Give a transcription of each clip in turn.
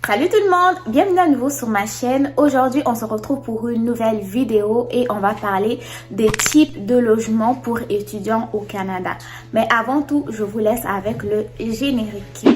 Salut tout le monde, bienvenue à nouveau sur ma chaîne. Aujourd'hui, on se retrouve pour une nouvelle vidéo et on va parler des types de logements pour étudiants au Canada. Mais avant tout, je vous laisse avec le générique.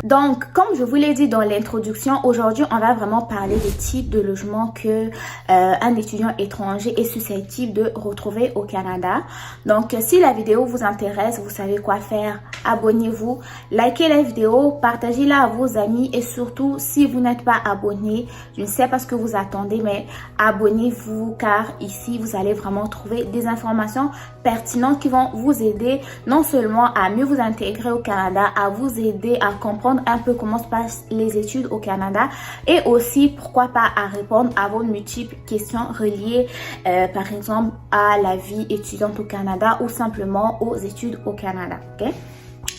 Donc, comme je vous l'ai dit dans l'introduction, aujourd'hui, on va vraiment parler des types de logements que un étudiant étranger est susceptible de retrouver au Canada. Donc, si la vidéo vous intéresse, vous savez quoi faire. Abonnez-vous, likez la vidéo, partagez-la à vos amis et surtout, si vous n'êtes pas abonné, je ne sais pas ce que vous attendez, mais abonnez-vous car ici, vous allez vraiment trouver des informations pertinentes qui vont vous aider non seulement à mieux vous intégrer au Canada, à vous aider à comprendre un peu comment se passent les études au Canada et aussi pourquoi pas à répondre à vos multiples questions reliées par exemple à la vie étudiante au Canada ou simplement aux études au Canada. Ok?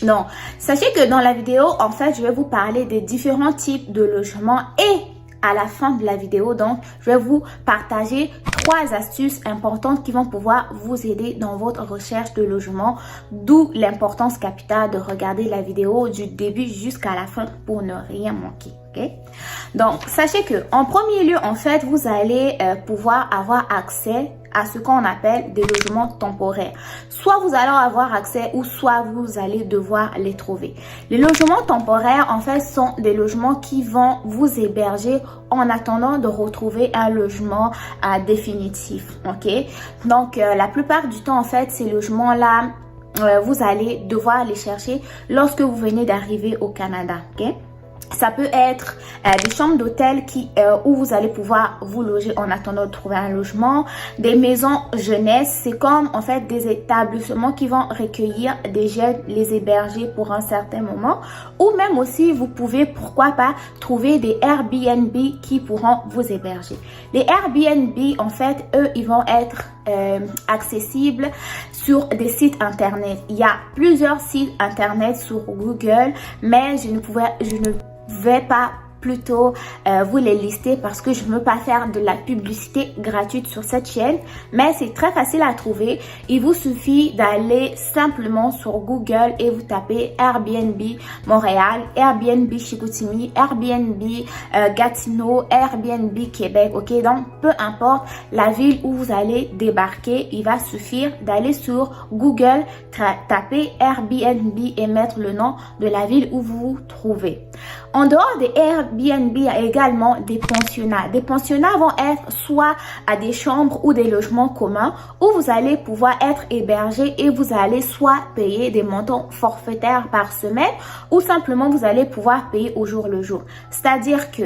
Donc, sachez que dans la vidéo, en fait, je vais vous parler des différents types de logements et à la fin de la vidéo, donc, je vais vous partager 3 astuces importantes qui vont pouvoir vous aider dans votre recherche de logement, d'où l'importance capitale de regarder la vidéo du début jusqu'à la fin pour ne rien manquer. Okay? Donc, sachez que en premier lieu, en fait, vous allez pouvoir avoir accès à ce qu'on appelle des logements temporaires. Soit vous allez avoir accès ou soit vous allez devoir les trouver. Les logements temporaires, en fait, sont des logements qui vont vous héberger en attendant de retrouver un logement définitif. Ok? Donc, la plupart du temps, en fait, ces logements-là, vous allez devoir les chercher lorsque vous venez d'arriver au Canada. Ok? Ça peut être des chambres d'hôtel où vous allez pouvoir vous loger en attendant de trouver un logement, des maisons jeunesse, c'est comme en fait des établissements qui vont recueillir des jeunes, les héberger pour un certain moment, ou même aussi vous pouvez pourquoi pas trouver des Airbnb qui pourront vous héberger. Les Airbnb en fait eux ils vont être accessibles sur des sites internet. Il y a plusieurs sites internet sur Google, mais je ne vais pas plutôt vous les lister parce que je ne veux pas faire de la publicité gratuite sur cette chaîne, mais c'est très facile à trouver. Il vous suffit d'aller simplement sur Google et vous tapez Airbnb Montréal, Airbnb Chicoutimi, Airbnb Gatineau, Airbnb Québec. Ok, donc peu importe la ville où vous allez débarquer, il va suffire d'aller sur Google, taper Airbnb et mettre le nom de la ville où vous vous trouvez. En dehors des Airbnb, il y a également des pensionnats. Des pensionnats vont être soit à des chambres ou des logements communs où vous allez pouvoir être hébergé et vous allez soit payer des montants forfaitaires par semaine ou simplement vous allez pouvoir payer au jour le jour. C'est-à-dire que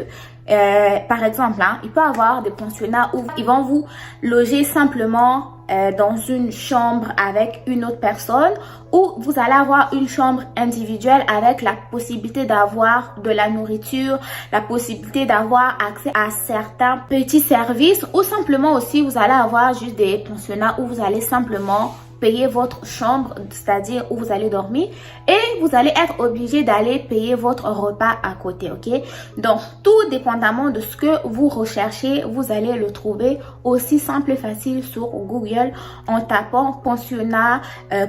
par exemple, il peut y avoir des pensionnats où ils vont vous loger simplement dans une chambre avec une autre personne ou vous allez avoir une chambre individuelle avec la possibilité d'avoir de la nourriture, la possibilité d'avoir accès à certains petits services ou simplement aussi vous allez avoir juste des pensionnats où vous allez simplement payer votre chambre, c'est-à-dire où vous allez dormir et vous allez être obligé d'aller payer votre repas à côté, ok? Donc, tout dépendamment de ce que vous recherchez, vous allez le trouver aussi simple et facile sur Google en tapant pensionnat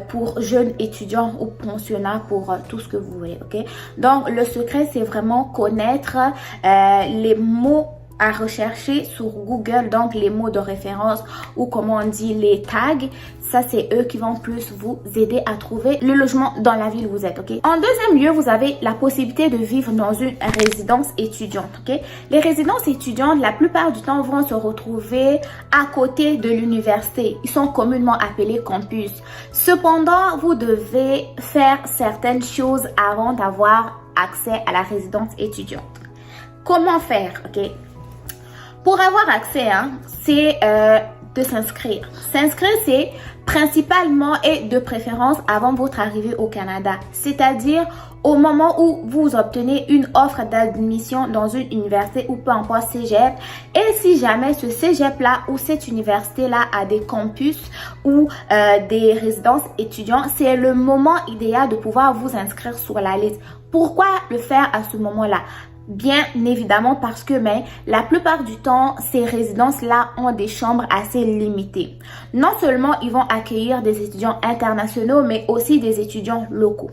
pour jeunes étudiants ou pensionnat pour tout ce que vous voulez, ok? Donc, le secret, c'est vraiment connaître les mots à rechercher sur Google, donc les mots de référence ou comment on dit les tags. Ça, c'est eux qui vont plus vous aider à trouver le logement dans la ville où vous êtes, ok? En deuxième lieu, vous avez la possibilité de vivre dans une résidence étudiante, ok? Les résidences étudiantes, la plupart du temps, vont se retrouver à côté de l'université. Ils sont communément appelés campus. Cependant, vous devez faire certaines choses avant d'avoir accès à la résidence étudiante. Comment faire, ok? Pour avoir accès, c'est de s'inscrire. S'inscrire, c'est principalement et de préférence avant votre arrivée au Canada, c'est-à-dire au moment où vous obtenez une offre d'admission dans une université ou peu importe cégep, et si jamais ce cégep-là ou cette université-là a des campus ou des résidences étudiants, c'est le moment idéal de pouvoir vous inscrire sur la liste. Pourquoi le faire à ce moment-là? Bien évidemment parce que la plupart du temps, ces résidences-là ont des chambres assez limitées. Non seulement ils vont accueillir des étudiants internationaux, mais aussi des étudiants locaux.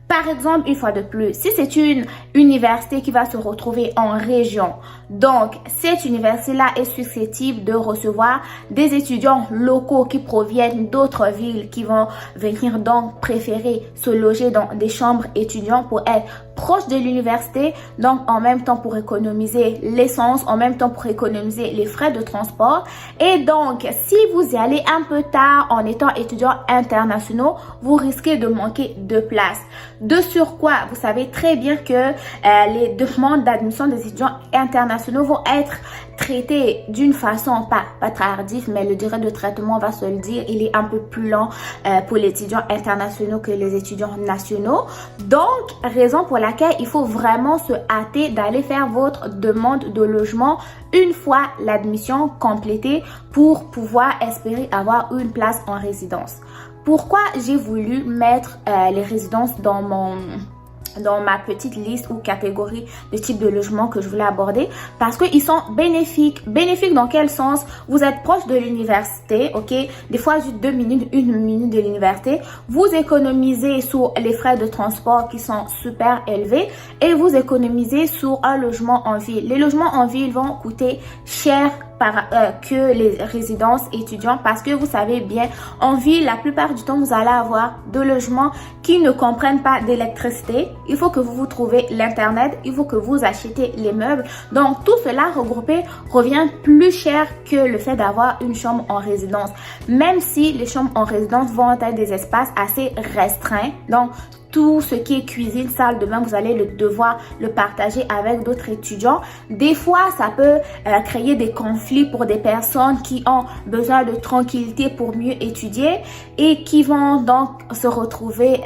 Par exemple, une fois de plus, si c'est une université qui va se retrouver en région, donc cette université-là est susceptible de recevoir des étudiants locaux qui proviennent d'autres villes qui vont venir donc préférer se loger dans des chambres étudiants pour être proche de l'université, donc en même temps pour économiser l'essence, en même temps pour économiser les frais de transport. Et donc, si vous y allez un peu tard en étant étudiant internationaux, vous risquez de manquer de place. De surcroît, vous savez très bien que les demandes d'admission des étudiants internationaux vont être traitées d'une façon pas très tardive, mais le durée de traitement, on va se le dire, il est un peu plus lent pour les étudiants internationaux que les étudiants nationaux. Donc, raison pour laquelle il faut vraiment se hâter d'aller faire votre demande de logement une fois l'admission complétée pour pouvoir espérer avoir une place en résidence. Pourquoi j'ai voulu mettre les résidences dans ma petite liste ou catégorie de type de logement que je voulais aborder? Parce qu'ils sont bénéfiques. Bénéfiques dans quel sens? Vous êtes proche de l'université, ok? Des fois, juste 2 minutes, 1 minute de l'université. Vous économisez sur les frais de transport qui sont super élevés et vous économisez sur un logement en ville. Les logements en ville vont coûter cher que les résidences étudiants parce que vous savez bien, en ville, la plupart du temps, vous allez avoir deux logements qui ne comprennent pas d'électricité. Il faut que vous trouvez l'internet, il faut que vous achetez les meubles. Donc, tout cela regroupé revient plus cher que le fait d'avoir une chambre en résidence. Même si les chambres en résidence vont être des espaces assez restreints. Donc, tout ce qui est cuisine, salle de bain, vous allez devoir le partager avec d'autres étudiants. Des fois, ça peut créer des conflits pour des personnes qui ont besoin de tranquillité pour mieux étudier et qui vont donc se retrouver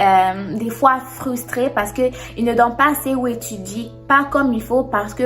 des fois frustrés parce qu'ils ne donnent pas assez ou étudient pas comme il faut parce que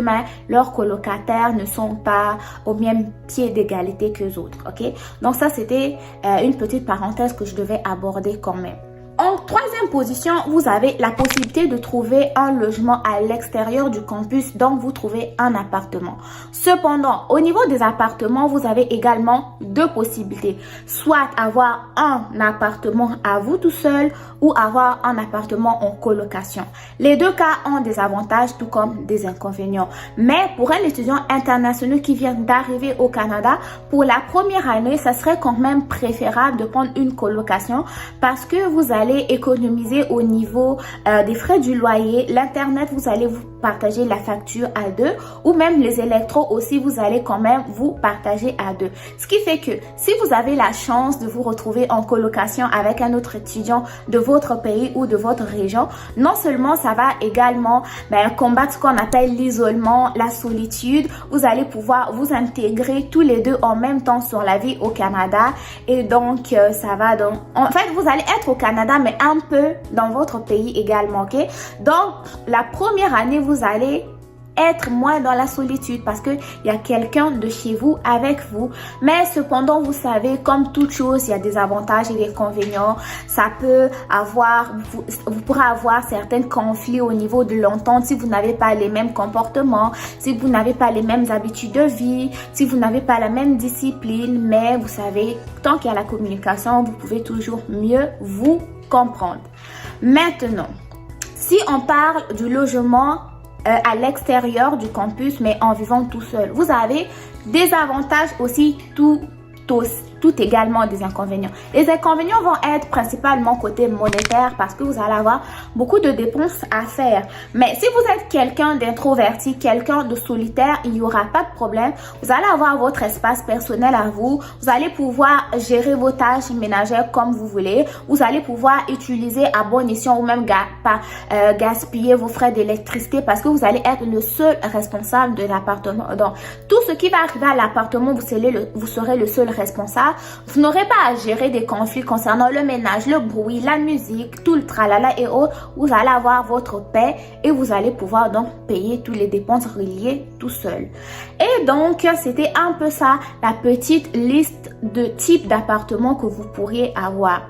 leurs colocataires ne sont pas au même pied d'égalité que les autres. Ok? Donc ça, c'était une petite parenthèse que je devais aborder quand même. En troisième position, vous avez la possibilité de trouver un logement à l'extérieur du campus, donc vous trouvez un appartement. Cependant, au niveau des appartements, vous avez également deux possibilités. Soit avoir un appartement à vous tout seul ou avoir un appartement en colocation. Les deux cas ont des avantages tout comme des inconvénients. Mais pour un étudiant international qui vient d'arriver au Canada, pour la première année, ça serait quand même préférable de prendre une colocation parce que vous allez économiser au niveau des frais du loyer. L'internet, vous allez vous partager la facture à deux ou même les électros aussi, vous allez quand même vous partager à deux. Ce qui fait que si vous avez la chance de vous retrouver en colocation avec un autre étudiant de votre pays ou de votre région, non seulement ça va également combattre ce qu'on appelle l'isolement, la solitude, vous allez pouvoir vous intégrer tous les deux en même temps sur la vie au Canada et donc ça va donc... En fait, vous allez être au Canada mais un peu dans votre pays également, ok? Donc, la première année, vous allez être moins dans la solitude parce que il y a quelqu'un de chez vous avec vous. Mais cependant, vous savez, comme toute chose, il y a des avantages et des inconvénients. Ça peut avoir, vous pourrez avoir certains conflits au niveau de l'entente si vous n'avez pas les mêmes comportements, si vous n'avez pas les mêmes habitudes de vie, si vous n'avez pas la même discipline. Mais vous savez, tant qu'il y a la communication, vous pouvez toujours mieux vous comprendre. Maintenant, si on parle du logement à l'extérieur du campus, mais en vivant tout seul, vous avez des avantages aussi, tout également des inconvénients. Les inconvénients vont être principalement côté monétaire parce que vous allez avoir beaucoup de dépenses à faire. Mais si vous êtes quelqu'un d'introverti, quelqu'un de solitaire, il n'y aura pas de problème. Vous allez avoir votre espace personnel à vous. Vous allez pouvoir gérer vos tâches ménagères comme vous voulez. Vous allez pouvoir utiliser à bon escient ou même pas gaspiller vos frais d'électricité parce que vous allez être le seul responsable de l'appartement. Donc, tout ce qui va arriver à l'appartement, vous serez le seul responsable. vous n'aurez pas à gérer des conflits concernant le ménage, le bruit, la musique, tout le tralala et autres. Vous allez avoir votre paix et vous allez pouvoir donc payer toutes les dépenses reliées tout seul. Et donc, c'était un peu ça, la petite liste de types d'appartements que vous pourriez avoir.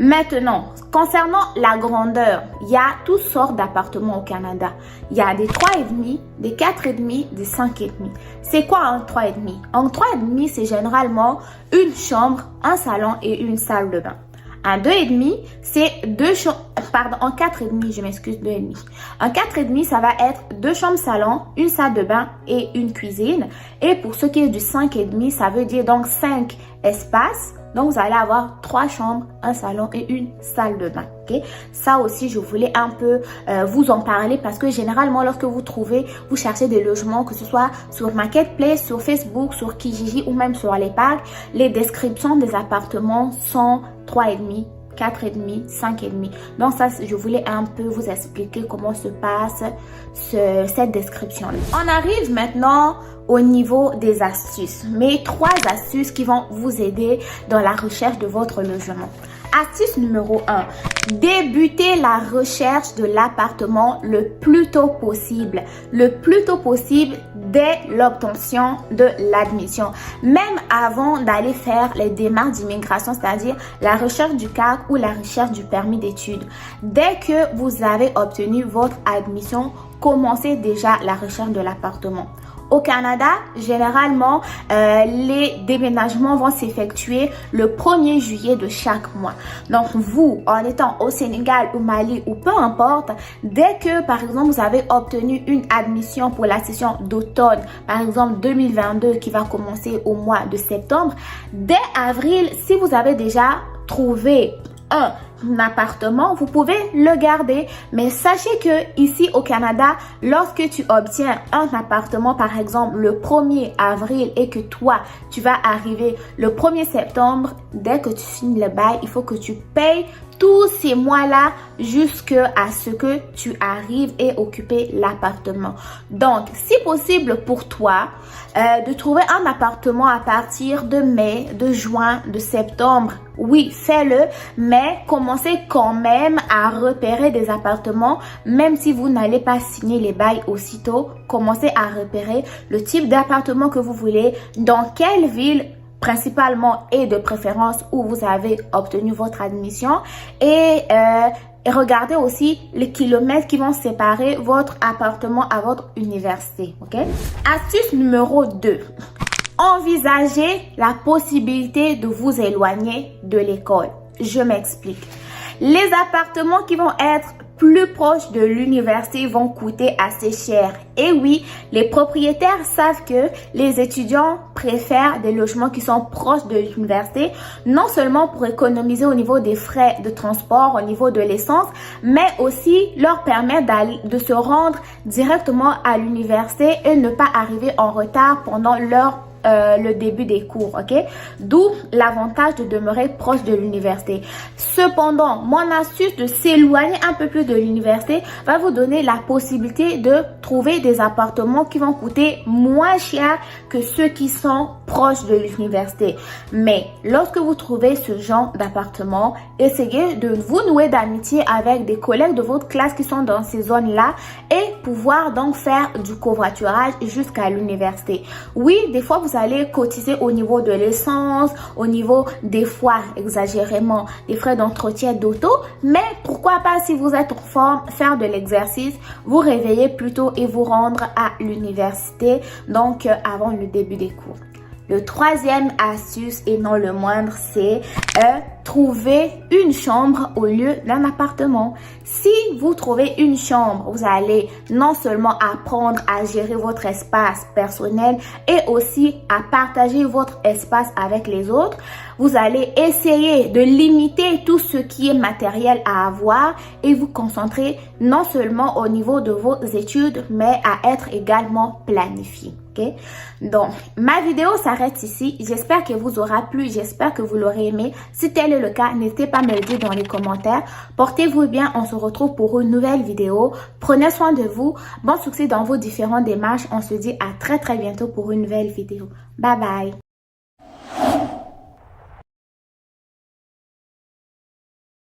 Maintenant, concernant la grandeur, il y a toutes sortes d'appartements au Canada. Il y a des 3,5, des 4,5, des 5,5. C'est quoi un 3,5? Un 3,5, c'est généralement une chambre, un salon et une salle de bain. Un 2,5, c'est deux chambres, pardon, en 4,5, je m'excuse, 2,5. En 4,5, ça va être deux chambres salon, une salle de bain et une cuisine. Et pour ce qui est du 5,5, ça veut dire donc 5 espaces. Donc, vous allez avoir 3 chambres, un salon et une salle de bain. Okay? Ça aussi, je voulais un peu vous en parler parce que généralement, lorsque vous cherchez des logements, que ce soit sur Marketplace, sur Facebook, sur Kijiji ou même sur les parcs, les descriptions des appartements sont 3,5, 4,5, 5,5. Donc ça, je voulais un peu vous expliquer comment se passe cette description. On arrive maintenant au niveau des astuces. Mes 3 astuces qui vont vous aider dans la recherche de votre logement. Astuce numéro 1. Débutez la recherche de l'appartement le plus tôt possible. Le plus tôt possible dès l'obtention de l'admission. Même avant d'aller faire les démarches d'immigration, c'est-à-dire la recherche du CAC ou la recherche du permis d'études. Dès que vous avez obtenu votre admission, commencez déjà la recherche de l'appartement. Au Canada, généralement, les déménagements vont s'effectuer le 1er juillet de chaque mois. Donc, vous, en étant au Sénégal, au Mali ou peu importe, dès que, par exemple, vous avez obtenu une admission pour la session d'automne, par exemple 2022 qui va commencer au mois de septembre, dès avril, si vous avez déjà trouvé un appartement, vous pouvez le garder. Mais sachez que ici au Canada, lorsque tu obtiens un appartement, par exemple le 1er avril et que toi, tu vas arriver le 1er septembre, dès que tu finis le bail, il faut que tu payes tous ces mois-là jusqu'à ce que tu arrives et occuper l'appartement. Donc, si possible pour toi, de trouver un appartement à partir de mai, de juin, de septembre, oui, fais-le, mais commencez quand même à repérer des appartements, même si vous n'allez pas signer les bails aussitôt, commencez à repérer le type d'appartement que vous voulez, dans quelle ville principalement et de préférence où vous avez obtenu votre admission et regardez aussi les kilomètres qui vont séparer votre appartement à votre université. Ok? Astuce numéro 2. Envisagez la possibilité de vous éloigner de l'école. Je m'explique. Les appartements qui vont être plus proches de l'université vont coûter assez cher. Et oui, les propriétaires savent que les étudiants préfèrent des logements qui sont proches de l'université, non seulement pour économiser au niveau des frais de transport, au niveau de l'essence, mais aussi leur permettre de se rendre directement à l'université et ne pas arriver en retard pendant le début des cours, ok? D'où l'avantage de demeurer proche de l'université. Cependant, mon astuce de s'éloigner un peu plus de l'université va vous donner la possibilité de trouver des appartements qui vont coûter moins cher que ceux qui sont proches de l'université. Mais lorsque vous trouvez ce genre d'appartement, essayez de vous nouer d'amitié avec des collègues de votre classe qui sont dans ces zones-là et pouvoir donc faire du covoiturage jusqu'à l'université. Oui, des fois, vous allez cotiser au niveau de l'essence, au niveau des fois exagérément des frais d'entretien d'auto, mais pourquoi pas si vous êtes en forme, faire de l'exercice, vous réveiller plus tôt et vous rendre à l'université, donc avant le début des cours. Le troisième astuce et non le moindre, c'est trouver une chambre au lieu d'un appartement. Si vous trouvez une chambre, vous allez non seulement apprendre à gérer votre espace personnel et aussi à partager votre espace avec les autres. Vous allez essayer de limiter tout ce qui est matériel à avoir et vous concentrer non seulement au niveau de vos études, mais à être également planifié. Okay? Donc, ma vidéo s'arrête ici. J'espère qu'elle vous aura plu. J'espère que vous l'aurez aimé. Si tel est le cas, n'hésitez pas à me le dire dans les commentaires. Portez-vous bien. On se retrouve pour une nouvelle vidéo. Prenez soin de vous. Bon succès dans vos différentes démarches. On se dit à très bientôt pour une nouvelle vidéo. Bye bye.